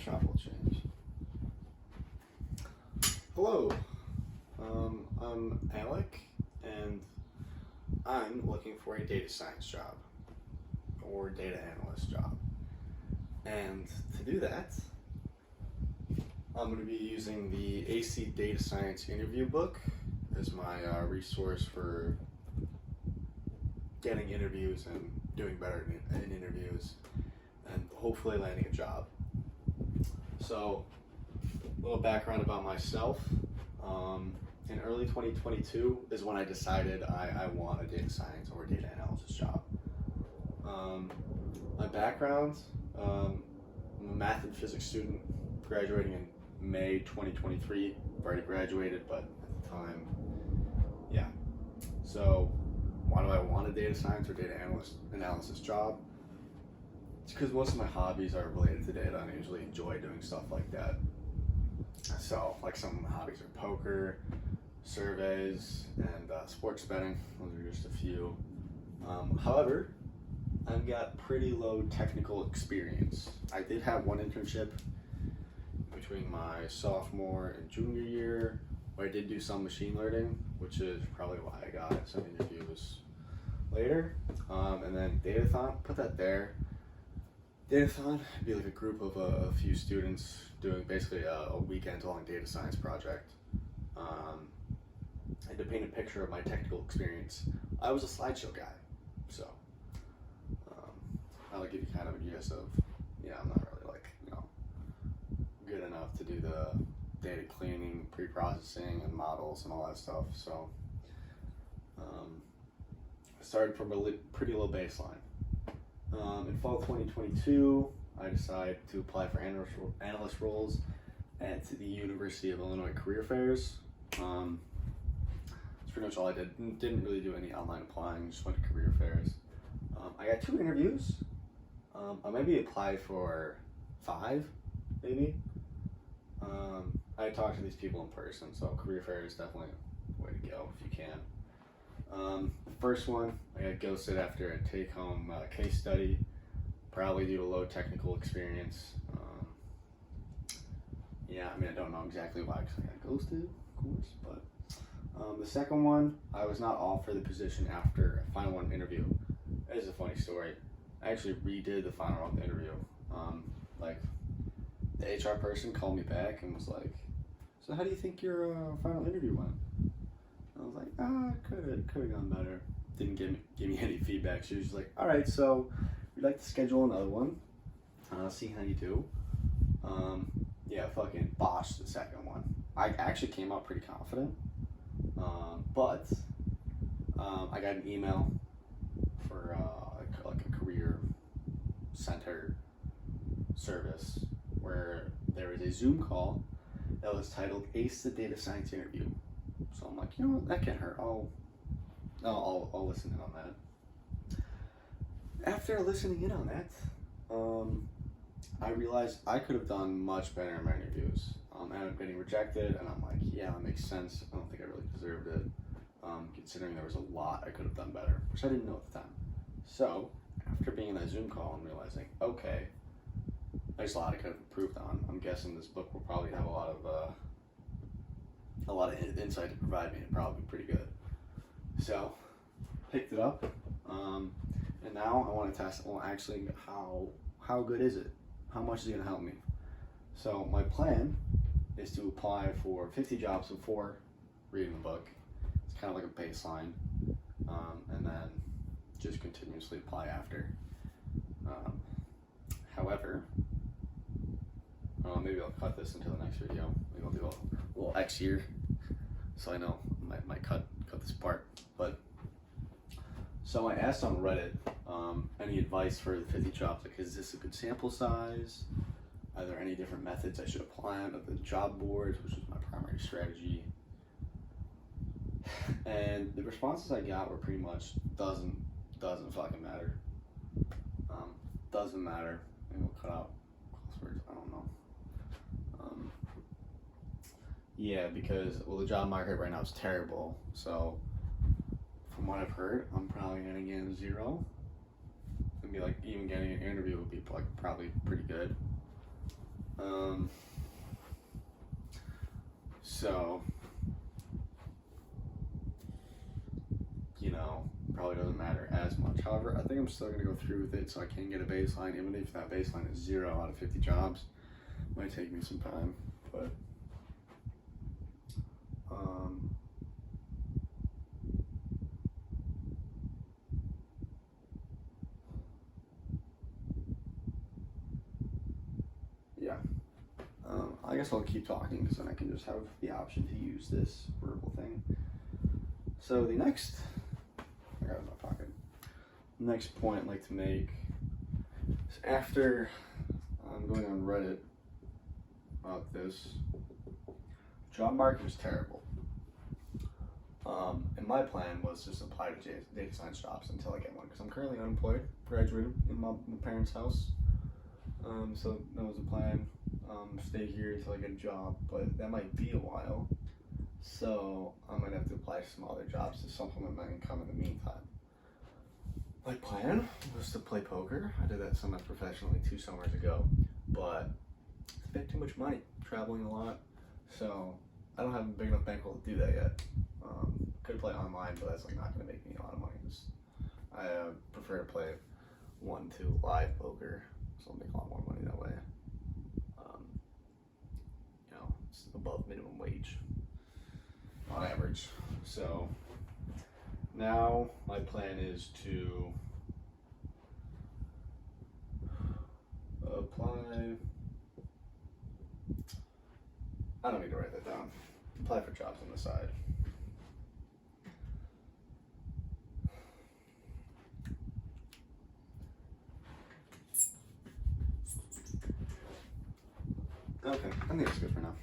shop will change. Hello, I'm Alec, and I'm looking for a data science job or data analyst job. And to do that, I'm going to be using the AC Data Science interview book as my resource for getting interviews and doing better in interviews and hopefully landing a job. So, a little background about myself. In early 2022 is when I decided I want a data science or data analysis job. My background, I'm a math and physics student graduating in May 2023. I've already graduated, but at the time, yeah. So, why do I want a data science or data analysis job? It's because most of my hobbies are related to data, and I usually enjoy doing stuff like that. So, like some of my hobbies are poker, surveys, and sports betting. Those are just a few. However, I've got pretty low technical experience. I did have one internship between my sophomore and junior year where I did do some machine learning, which is probably why I got some interviews later. And then Datathon, put that there. Datathon would be like a group of a few students doing basically a weekend-long data science project. And to paint a picture of my technical experience, I was a slideshow guy, so I'll give you kind of a gist of, I'm not really good enough to do the data cleaning, pre-processing, and models and all that stuff. So I started from a pretty low baseline. In fall 2022, I decided to apply for analyst roles at the University of Illinois Career Fairs. That's pretty much all I did. Didn't really do any online applying, just went to career fairs. I got 2 interviews. I maybe applied for 5, maybe. I talked to these people in person, so career fair is definitely the way to go if you can. The first one, I got ghosted after a take-home case study, probably due to low technical experience. I don't know exactly why, because I got ghosted, of course, but the second one, I was not offered the position after a final round interview. It is a funny story. I actually redid the final round interview. The HR person called me back and was like, "So how do you think your final interview went?" I was like, could have gone better. Didn't give me any feedback. She was just like, "All right, so we'd like to schedule another one. See how you do." Fucking botched the second one. I actually came out pretty confident, but I got an email for like a career center service where there was a Zoom call that was titled "Ace the Data Science Interview." So I'm like, you know what, that can't hurt. I'll listen in on that. After listening in on that, I realized I could have done much better in my interviews. I ended up getting rejected, and I'm like, yeah, that makes sense. I don't think I really deserved it, considering there was a lot I could have done better, which I didn't know at the time. So, after being in that Zoom call and realizing, okay, there's a lot I could have improved on. I'm guessing this book will probably have a lot of insight to provide me. It'd probably be pretty good. So, picked it up, and now I want to test. Well, actually, how good is it? How much is it going to help me? So my plan is to apply for 50 jobs before reading the book. It's kind of like a baseline, and then just continuously apply after. However, maybe I'll cut this into the next video. Maybe I'll do a little X here, so I know I might cut this part. But so I asked on Reddit any advice for the 50 jobs. Like, is this a good sample size? Are there any different methods I should apply on the job boards, which was my primary strategy? And the responses I got were pretty much doesn't fucking matter. Doesn't matter. Maybe we'll cut out crosswords. I don't know. Because the job market right now is terrible. So from what I've heard, I'm probably gonna get a 0. It'd be like even getting an interview would be like probably pretty good. So, probably doesn't matter as much. However, I think I'm still going to go through with it so I can get a baseline, even if that baseline is 0 out of 50 jobs. Might take me some time, but yeah. I guess I'll keep talking because then I can just have the option to use this verbal thing. So the next, I got it in my pocket. Next point I'd like to make is after going on Reddit about this, job market was terrible. And my plan was just apply to data science jobs until I get one because I'm currently unemployed, graduated in my parents' house. So that was the plan. Stay here until I get a job, but that might be a while. So I might have to apply to some other jobs to supplement my income in the meantime. My plan was to play poker. I did that semi-professionally 2 summers ago, but it's a bit too much money, traveling a lot. So I don't have a big enough bankroll to do that yet. Could play online, but that's not going to make me a lot of money. I prefer to play 1-2 live poker, so I'll make a lot more money that way. It's above minimum wage on average. So now my plan is to apply. I don't need to write that down. Apply for jobs on the side. Okay, I think that's good for now.